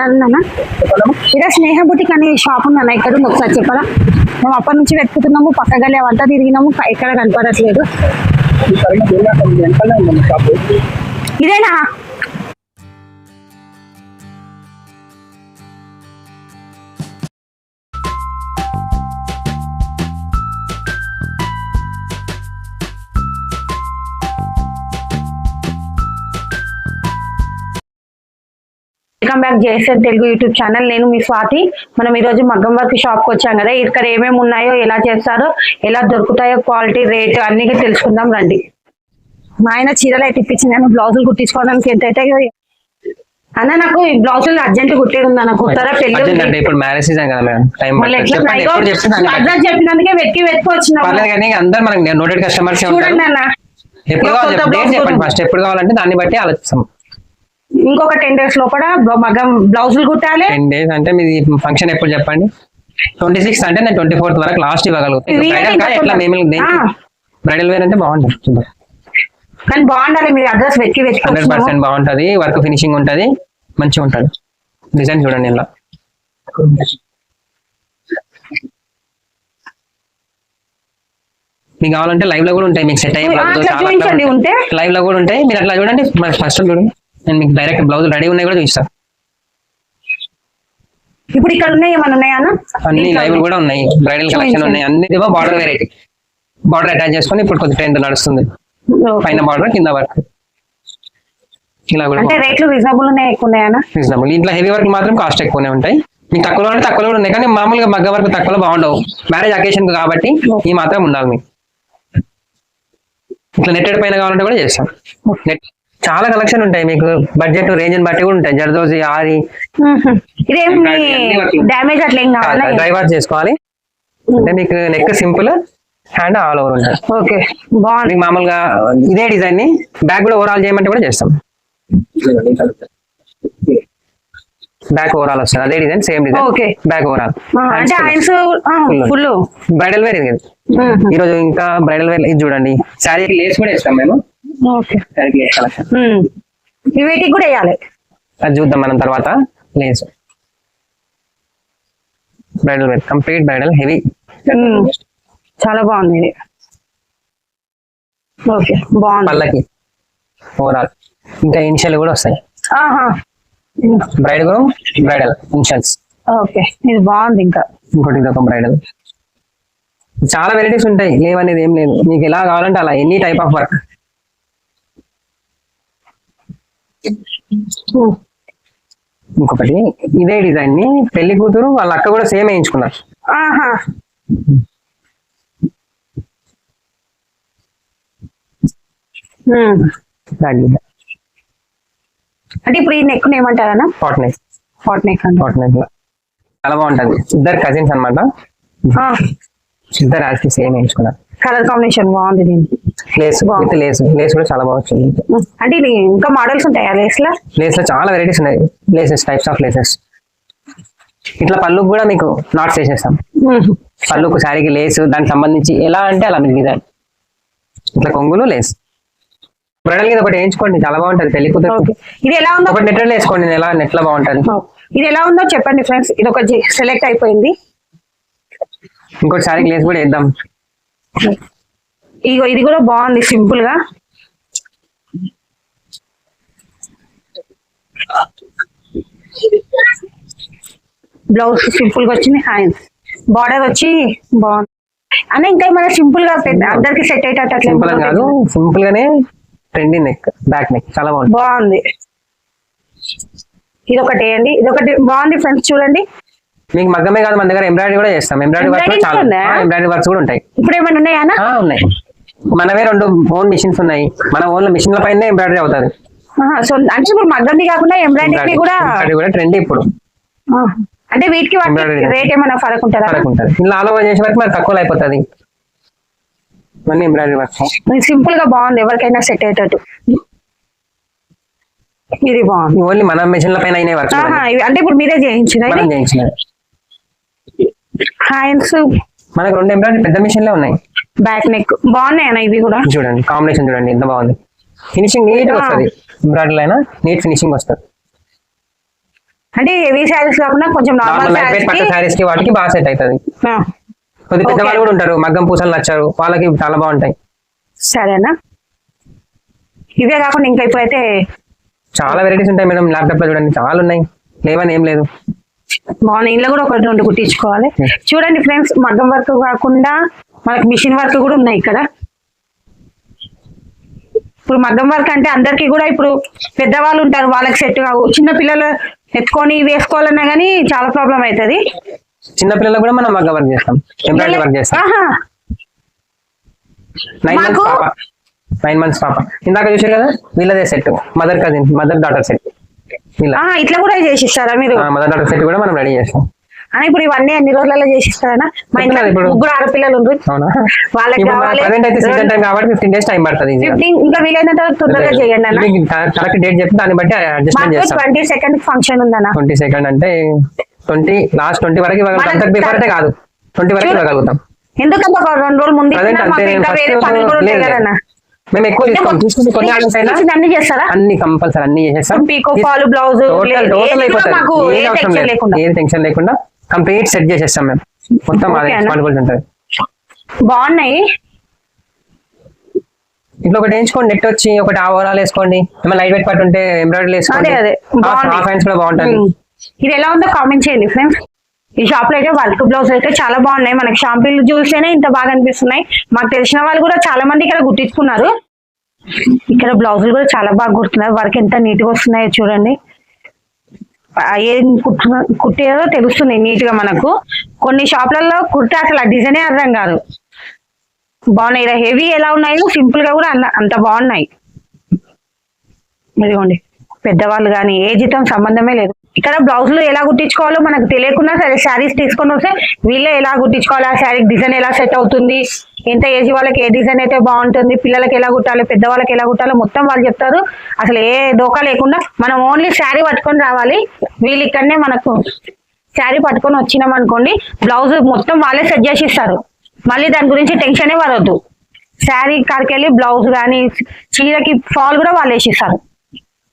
అన్న ఇక్కడ స్నేహ బుటిక్ అనే షాప్ ఉందన్న, ఇక్కడ ఉంది ఒకసారి చెప్పరా? మేము అప్పటి నుంచి వెతుకుతున్నాము, పక్క గలి అవంతా తిరిగినాము, ఎక్కడ కనపడట్లేదు. ఇదేనా? Welcome back JSR Telugu YouTube channel. నేను మీ స్వాతి. మనం ఈ రోజు మగ్గం వర్క్ షాప్ కి వచ్చాం కదా, ఇక్కడ ఏమేమి ఉన్నాయో, ఎలా చేస్తారో, ఎలా దొరుకుతాయో, క్వాలిటీ, రేట్ అన్ని తెలుసుకుందాం రండి. మా ఆయన చీరలు అయితే ఇప్పించింది, బ్లౌజులు కుట్టించుకోవడానికి ఎంత అయితే అన్న. నాకు ఈ బ్లౌజులు అర్జెంట్ కుట్టేది ఉంది అన్న, కుట్టారా? పెళ్లి చెప్పినందుకే వెతికి వచ్చిన చూడండి అన్న. ఎప్పుడు కావాలంటే దాన్ని బట్టి ఆలోచిస్తాం. ఇంకొక 10 days లోపల మగ్గం బ్లౌజులు కుట్టాలి. 10 days అంటే మీది ఫంక్షన్ ఎప్పుడు చెప్పండి? 26 అంటే నేను 24th వరకు లాస్ట్ ఇవ్వగలుగుతాను. బ్రైడల్ వేర్ అంటే బాగుంటుంది, కానీ బాగుండాలి. మీరు అడ్రస్ వెతికి 100% బాగుంటది. వర్క్ ఫినిషింగ్ ఉంటది, మంచిగా ఉంటది. డిజైన్ చూడండి ఇలా. మీకు కావాలంటే లైవ్ లో కూడా ఉంటాయి, మీకు సెట్ అయ్యే లైవ్ లో కూడా ఉంటాయి. మీరు అట్లా చూడండి, ఫస్ట్ చూడండి. నేను మీకు డైరెక్ట్ బ్లౌజ్ రెడీ ఉన్నాయి కూడా చూపిస్తాను. ఇప్పుడు ఇక్కడ ఉన్నాయి, ఏమన్నా ఉన్నాయా? అన్ని లైవ్ కూడా ఉన్నాయి, బ్రైడల్ కలెక్షన్ ఉన్నాయి. అన్ని బార్డర్ వెరైటీ, బార్డర్ అటాచ్ చేసుకొని ఇప్పుడు కొంచెం ట్రెండ్ నడుస్తుంది. పైన బార్డర్, కింద వర్క్. ఇలా కూడా రేట్లు రీజనబుల్ ఉన్నాయి, ఎక్కువ ఉన్నాయా? రీజనబుల్. ఇంట్లో హెవీ వర్క్ మాత్రం కాస్ట్ ఎక్కువనే ఉంటాయి. మీకు తక్కువలో అంటే తక్కువలో కూడా ఉన్నాయి, కానీ మామూలుగా మగ్గ వర్క్ తక్కువలో బాగుండవు. మ్యారేజ్ అకేషన్ కాబట్టి ఈ మాత్రం ఉండాలి. మీకు ఇట్లా నెట్టెడ్ పైన కావాలంటే కూడా చేస్తాం. నెట్ చాలా కలెక్షన్ ఉంటాయి, మీకు బడ్జెట్ రేంజ్ బట్టి కూడా ఉంటాయి. జర్దోజీ, ఆరి, డ్యామేజ్ అట్లా డ్రై వాష్ చేసుకోవాలి. అంటే మీకు neck simple, hand all over ఉంటాయి. ఓకే, బాగుంది. మామూలుగా ఇదే డిజైన్ ని బ్యాక్ కూడా ఓవరాల్ చేయమంటే కూడా చేస్తాం. బ్యాక్ ఓవరాల్ వస్తుంది, అదే design, same design. Okay, back overall. Full bridal wear ఇది. ఈ రోజు ఇంకా బ్రైడల్ వేర్ ఇది చూడండి. శారీకి లేస్ కూడా ఇస్తాం మేము. వీటికి కూడా వేయాలి, అది చూద్దాం మనం తర్వాత. Lace bridal wear, complete bridal, heavy, చాలా బాగుంది ఇది. ఓకే, బాగుంది. పళ్ళకి ఓవరాల్ ఇంకా ఇనిషియల్ కూడా వస్తాయి. Braid groom, bridal initials. Okay, ఇది బాగుంది. ఇంకా ఇంకోటి ఇది ఒక బ్రైడల్. చాలా వెరైటీస్ ఉంటాయి, లేవనేది ఏం లేదు. మీకు ఎలా కావాలంటే అలా, ఎనీ టైప్ ఆఫ్ వర్క్. ఇంకొకటి ఇదే డిజైన్ ని పెళ్లి కూతురు వాళ్ళ అక్క కూడా సేమ్ వేయించుకున్నారు. అంటే ఇప్పుడు ఈ నెక్ ఏమంటారా? Pot neck. పాట్ నెక్ చాలా బాగుంటది. ఇద్దరు కజిన్స్ అనమాట, ఇద్దరు యాక్చువల్లీ సేమ్ వేయించుకున్నారు. కలర్ కాంబినేషన్ బాగుంది. లేస్ విత్ లేస్, లేస్ కూడా చాలా బాగుంది. అంటే ఇది ఇంకా మోడల్స్ ఉంటాయా లేస్ లో? లేస్ లో చాలా వెరైటీస్ ఉన్నాయి, లేసెస్, టైప్స్ ఆఫ్ లేసెస్. ఇట్లా పళ్ళుకు కూడా మీకు నాట్స్ వేసేస్తాం. పళ్ళుకు శారీకి లేస్, దానికి సంబంధించి ఎలా అంటే అలా మీకు డిజైన్. ఇట్లా కొంగులు, లేస్. బ్రైడల్ మీద ఒకటి వేయించుకోండి, చాలా బాగుంటది. పెళ్లి కూతురు ఇది ఎలా ఉందో ఒకటి నెట్ వేసుకోండి, నెట్ లో బాగుంటది. ఇది ఎలా ఉందో చెప్పండి ఫ్రెండ్స్. ఇది ఒక సెలెక్ట్ అయిపోయింది. ఇంకోటి శారీకి లేస్ కూడా వేద్దాం. ఇగో ఇది కూడా బాగుంది, సింపుల్ గా. బ్లౌజ్ సింపుల్ గా వచ్చింది, హ్యాండ్స్ బార్డర్ వచ్చి బాగుంది అన్న. ఇంకా ఏమైనా సింపుల్ గా అందరికి సెట్ అయ్యేటట్టు అట్లా సింపుల్ కాదు, సింపుల్ గానే ట్రెండీ నెక్, బ్యాక్ నెక్ చాలా బాగుంది. ఇది ఒకటి వేయండి, ఇది ఒకటి బాగుంది ఫ్రెండ్స్. చూడండి, మీకు మగ్గమే కాదు, మన దగ్గర ఎంబ్రాయిడరీ కూడా చేస్తాం. ఎంబ్రాయిడరీ వర్క్ చాలా, ఎంబ్రాయిడరీ వర్క్స్ కూడా ఉంటాయి. ఇప్పుడు ఏమైనా ఉన్నాయా? ఉన్నాయి. మనవే 2 ఓన్ మిషన్స్ ఉన్నాయి. మన ఓన్ మిషన్ల పైన ఎంబ్రాయిడరీ అవుతుంది. సో అంటే ఇప్పుడు మగ్గంది కాకుండా ఎంబ్రాయిడరీ కూడా ట్రెండ్ ఇప్పుడు. అంటే వీటికి రేట్ ఏమైనా ఫరక్ ఉంటుందా? ఫరక్ ఉంటుంది. ఇలా ఆల్ ఓవర్ చేసే వరకు మనకు తక్కువ అయిపోతుంది. ఇవన్నీ ఎంబ్రాయిడరీ వర్క్. సింపుల్ గా బాగుంది, ఎవరికైనా సెట్ అయ్యేటట్టు. ఇది బాగుంది. ఓన్లీ మన మిషన్ల పైన అయినా వర్క్. అంటే ఇప్పుడు మీరే చేయించినది? హ్యాండ్స్ మనకు 2 ఎంబ్రాయిడరీ పెద్ద మిషన్ లో ఉన్నాయి. బ్యాక్ నెక్ బాగున్నాయి అన్న. ఇవి కూడా చూడండి, కాంబినేషన్ చూడండి ఎంత బాగుంది. ఫినిషింగ్ నీట్ గా వస్తుంది. ఎంబ్రాయిడరీ అయినా నీట్ ఫినిషింగ్ వస్తుంది. అంటే హెవీ శారీస్ కాకుండా కొంచెం నార్మల్ శారీస్ పట్టు శారీస్ కి వాటికి బాగా సెట్ అవుతుంది. కొద్ది పెద్దవాళ్ళు కూడా ఉంటారు, మగ్గం పూసలు నచ్చారు, వాళ్ళకి చాలా బాగుంటాయి. సరేనా, ఇవే కాకుండా ఇంకా ఇప్పుడైతే చాలా వెరైటీస్ ఉంటాయి మేడం. ల్యాప్టాప్ లో చూడండి చాలా ఉన్నాయి, లేవని ఏం లేదు. బాగున్నాయి. ఇంట్లో కూడా ఒకటి రెండు కుట్టించుకోవాలి. చూడండి ఫ్రెండ్స్, మగ్గం వర్క్ కాకుండా మనకి మిషన్ వర్క్ కూడా ఉన్నాయి ఇక్కడ. ఇప్పుడు మగ్గం వర్క్ అంటే అందరికి కూడా ఇప్పుడు పెద్దవాళ్ళు ఉంటారు, వాళ్ళకి సెట్ కావు. చిన్న పిల్లలు ఎత్తుకొని వేసుకోవాలన్నా కానీ చాలా ప్రాబ్లం అవుతుంది. చిన్న పిల్లలు కూడా మనం మగ్గం వర్క్ చేస్తాం, ఎంబ్రాయిడరీ వర్క్ చేస్తాం. 9 months పాప ఇందాక చూసారు కదా, వీళ్ళదే set, mother cousin mother daughter set. ఇట్లా కూడా చేసిస్తారా మీరు? మదర్ డాటర్ సెట్ కూడా మనం రెడీ చేస్తాం. ఇప్పుడు ఇవన్నీ ఎన్ని రోజులలో చేసిస్తారా? మా ఇంట్లో ముగ్గురు ఆడపిల్లలు ఉన్నారు, వాళ్ళకి కావాలి. అయితే సీజన్ టైం కాబట్టి 15 days టైం పడుతుంది. ఇంకా వీలైనంత తొందరగా చేయండి అన్న. కరెక్ట్ డేట్ చెప్తే దాన్ని బట్టి అడ్జస్ట్మెంట్ చేస్తాం. 22nd ఫంక్షన్ ఉందన్న. 22nd అంటే 20 వరకు ఇవ్వగలుగుతాం, బిఫోర్ అయితే కాదు, 20 వరకు ఇవ్వగలుగుతాం. ఎందుకంటే ఒక 2 రోజులు ముందు మేము ఎక్కువ అన్ని చేస్తారా? అన్ని కంపల్సరీ అన్ని చేసేస్తాం. పీకో ఫాల్ బ్లౌజ్ ఏది టెన్షన్ లేకుండా కంప్లీట్ సెట్ చేసేస్తాం మేము. మొత్తం రెస్పాన్సిబిలిటీ ఉంటుంది. బాగున్నాయి. ఇంట్లో ఒకటి వేయించుకోండి, నెట్ వచ్చి ఒకటి ఓవరాల్ వేసుకోండి. ఏమైనా లైట్ వెయిట్ పట్టు ఉంటే ఎంబ్రాయిడరీ వేసుకోండి. హాఫ్ హ్యాండ్స్ కూడా బాగుంటుంది. ఇది ఎలా ఉందో కామెంట్ చేయండి ఫ్రెండ్స్. ఈ షాప్ లో అయితే వర్క్ బ్లౌజ్ అయితే చాలా బాగున్నాయి. మనకి షాంపిల్ చూస్తేనే ఇంత బాగా అనిపిస్తున్నాయి. మాకు తెలిసిన వాళ్ళు కూడా చాలా మంది ఇక్కడ కుట్టించుకున్నారు. ఇక్కడ బ్లౌజులు కూడా చాలా బాగా కుడుతున్నారు. వర్క్ ఎంత నీట్ గా వస్తున్నాయో చూడండి. ఏం కుట్టేదో తెలుస్తుంది నీట్ గా మనకు. కొన్ని షాప్లలో కుడితే అసలు ఆ డిజైనే అర్థం కాదు. బాగున్నాయి. ఇలా హెవీ ఎలా ఉన్నాయో సింపుల్ గా కూడా అంత బాగున్నాయి. ఇదిగోండి, పెద్దవాళ్ళు కానీ ఏజ్తో సంబంధమే లేదు. ఇక్కడ బ్లౌజులు ఎలా కుట్టించుకోవాలో మనకు తెలియకుండా సరే శారీస్ తీసుకొని వస్తే వీళ్ళే ఎలా కుట్టించుకోవాలి, ఆ శారీ డిజైన్ ఎలా సెట్ అవుతుంది, ఎంత ఏజ్ వాళ్ళకి ఏ డిజైన్ అయితే బాగుంటుంది, పిల్లలకి ఎలా కుట్టాలి, పెద్దవాళ్ళకి ఎలా కుట్టాలో మొత్తం వాళ్ళు చెప్తారు. అసలు ఏ దోకా లేకుండా మనం ఓన్లీ శారీ పట్టుకొని రావాలి. వీళ్ళు ఇక్కడనే మనకు శారీ పట్టుకొని వచ్చినాం అనుకోండి, బ్లౌజ్ మొత్తం వాళ్ళే సెట్ చేసి ఇస్తారు. మళ్ళీ దాని గురించి టెన్షనే పడవద్దు. శారీ కాడికి వెళ్ళి బ్లౌజ్ కానీ చీరకి ఫాల్ కూడా వాళ్ళు వేసిస్తారు.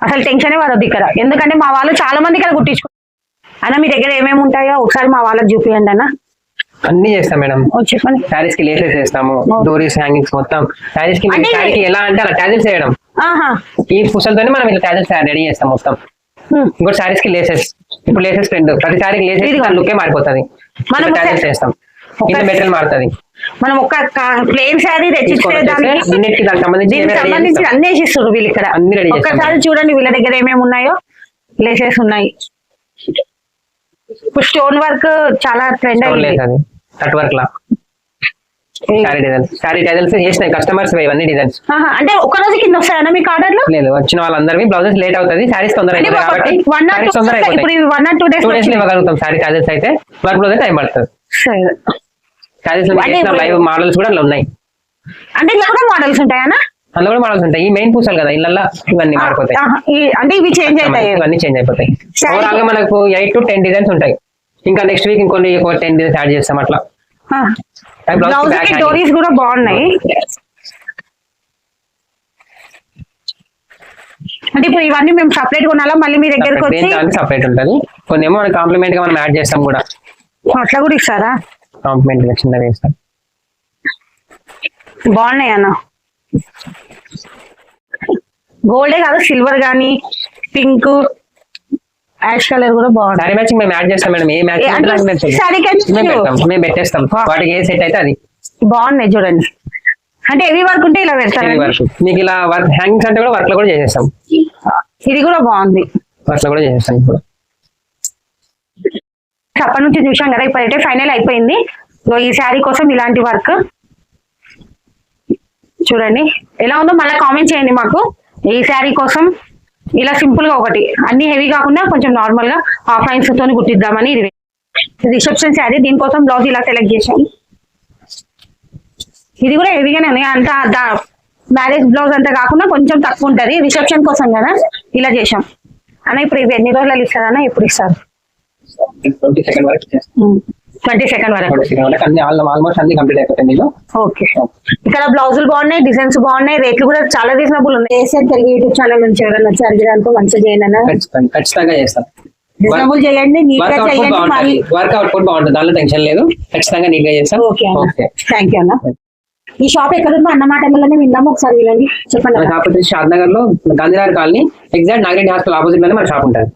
అసలు టెన్షనే పడద్దు ఇక్కడ. ఎందుకంటే మా వాళ్ళు చాలా మంది ఇక్కడ కుట్టించుకుంటారు. అన్న మీ దగ్గర ఏమేమి ఉంటాయో ఒకసారి మా వాళ్ళకి చూపించండి అన్న. అన్ని చేస్తాం మేడం. చెప్పండి. శారీస్ కి లేసెస్ చేస్తాము, డోరీస్, హ్యాంగింగ్స్ మొత్తం. శారీస్ కి ఎలా అంటే అలా టాజిల్స్ వేయడం. ఈ పుసలతోనే మనం ఇట్లా టాజిల్స్ రెడీ చేస్తాం మొత్తం. ఇంకోటి శారీస్ కి లేసెస్. ఇప్పుడు లేసెస్ ట్రెండ్, ప్రతి శారీకి లేసెస్ లుకే మారిపోతుంది. మనం టాజిల్స్ చేస్తాం, ఇంత మెటీరియల్ మారుతుంది. మనం ఒక ప్లేన్ శారీ తెచ్చిస్తే దానికి సంబంధించి అన్ని వేసిస్తారు వీళ్ళు ఇక్కడ. ఒక్కసారి చూడండి వీళ్ళ దగ్గర ఏమేమి ఉన్నాయో. లేసెస్ ఉన్నాయి. ఇప్పుడు స్టోన్ వర్క్ చాలా ట్రెండ్ అయింది. కట్ వర్క్ లా శారీ డిజైన్స్ చేసినాయి కస్టమర్స్. ఇవన్నీ డిజైన్స్ అంటే ఒక రోజు కింద వస్తాయన్నా మీకు ఆర్డర్లు? లేదు, వచ్చిన వాళ్ళందరివి బ్లౌజెస్ లేట్ అవుతుంది, శారీస్ తొందర అయిపోతుంది కాబట్టి 1 or 2 days ఇవ్వగలుగుతాం. శారీ టాజిల్స్ అయితే వర్క్ బ్లౌజ్ టైం పడుతుంది. లైవ్ మోడల్స్ కూడా ఉన్నాయి. అంటే ఇలా కూడా మోడల్స్ ఉంటాయన్నా? అందులో కూడా మోడల్స్ ఉంటాయి. ఈ మెయిన్ పూసలు కదా ఇళ్ళల్లో ఇవన్నీ మారిపోతాయి. అంటే ఇవి చేంజ్ అవుతాయి, ఇవన్నీ చేంజ్ అయిపోతాయి. ఓవరాల్ గా మనకు 8 to 10 డిజైన్స్ ఉంటాయి. ఇంకా నెక్స్ట్ వీక్ ఇంకొన్ని 10 డిజైన్స్ యాడ్ చేస్తాం అట్లా. డోరీస్ కూడా బాగున్నాయి. అంటే ఇప్పుడు ఇవన్నీ మేము సపరేట్ కొనాలా మళ్ళీ మీ దగ్గరకు వచ్చి? సపరేట్ ఉంటుంది. కొన్ని ఏమో కాంప్లిమెంట్ గా మనం యాడ్ చేస్తాం కూడా. అట్లా కూడా ఇస్తారా? కాంప్లిమెంట్ గా చిన్నగా వేస్తాం. బాగున్నాయి అన్న. గోల్డే కాదు, సిల్వర్ గానీ, పింక్, యాష్ కలర్ కూడా బాగుంది. సారీ మ్యాచింగ్ మేము యాడ్ చేస్తాం మేడం. ఏ మ్యాచింగ్ మేము పెట్టేస్తాం, వాటికి ఏ సెట్ అయితే అది. బాగున్నాయి చూడండి. అంటే హెవీ వర్క్ ఉంటే ఇలా పెడతారు. మీకు ఇలా వర్క్ హ్యాంగింగ్స్ అంటే కూడా వర్క్ లో కూడా చేసేస్తాం. ఇది కూడా బాగుంది, వర్క్ లో కూడా చేసేస్తాం. ఇప్పుడు అప్పటి నుంచి చూసాం కదా, ఇప్పుడైతే ఫైనల్ అయిపోయింది. ఈ శారీ కోసం ఇలాంటి వర్క్ చూడండి ఎలా ఉందో మళ్ళీ కామెంట్ చేయండి మాకు. ఈ శారీ కోసం ఇలా సింపుల్ గా ఒకటి, అన్ని హెవీ కాకుండా కొంచెం నార్మల్ గా హాఫ్ హ్యాండ్స్ తోని కుట్టిద్దామని. ఇది రిసెప్షన్ శారీ, దీనికోసం బ్లౌజ్ ఇలా సెలెక్ట్ చేసాం. ఇది కూడా హెవీగానే ఉంది. అంత మ్యారేజ్ బ్లౌజ్ అంతా కాకుండా కొంచెం తక్కువ ఉంటది, రిసెప్షన్ కోసం కదా ఇలా చేసాం అన్న. ఇప్పుడు ఇవి ఎన్ని రోజులు ఇస్తారన్నా? ఎప్పుడు ఇస్తారు? 22nd వరకు. 22nd వరకు ఆల్మోస్ట్ అన్ని కంప్లీట్ అయిపోతాయి. ఓకే. ఇక్కడ బ్లౌజులు బాగున్నాయి, డిజైన్స్ బాగున్నాయి, రేట్లు కూడా చాలా రీజనబుల్ ఉన్నాయి. తెలుగు యూట్యూబ్ ఛానల్ నుంచి ఎవరైనా వచ్చి అడిగడానికి మంచిగా చేయండి. ఖచ్చితంగా చేస్తాం. రీజనబుల్ చేయండి, నీట్ గా వర్క్ చేయండి. మరి అవుట్పుట్ బాగుంటుంది, దానిలో టెన్షన్ లేదు, ఖచ్చితంగా నీట్ గా చేస్తాం. ఓకే అన్న, ఓకే. థ్యాంక్ యూ అన్న. ఈ షాప్ ఎక్కడుందో అన్న మాటల్లోనే విందాము, ఒకసారి వినండి, చెప్పండి మన అన్న. షాప్ వచ్చేసి షాద్ నగర్ లో Gandhinagar colony, exact Nagireddy hospital opposite లోనే మన షాప్ ఉంటుంది.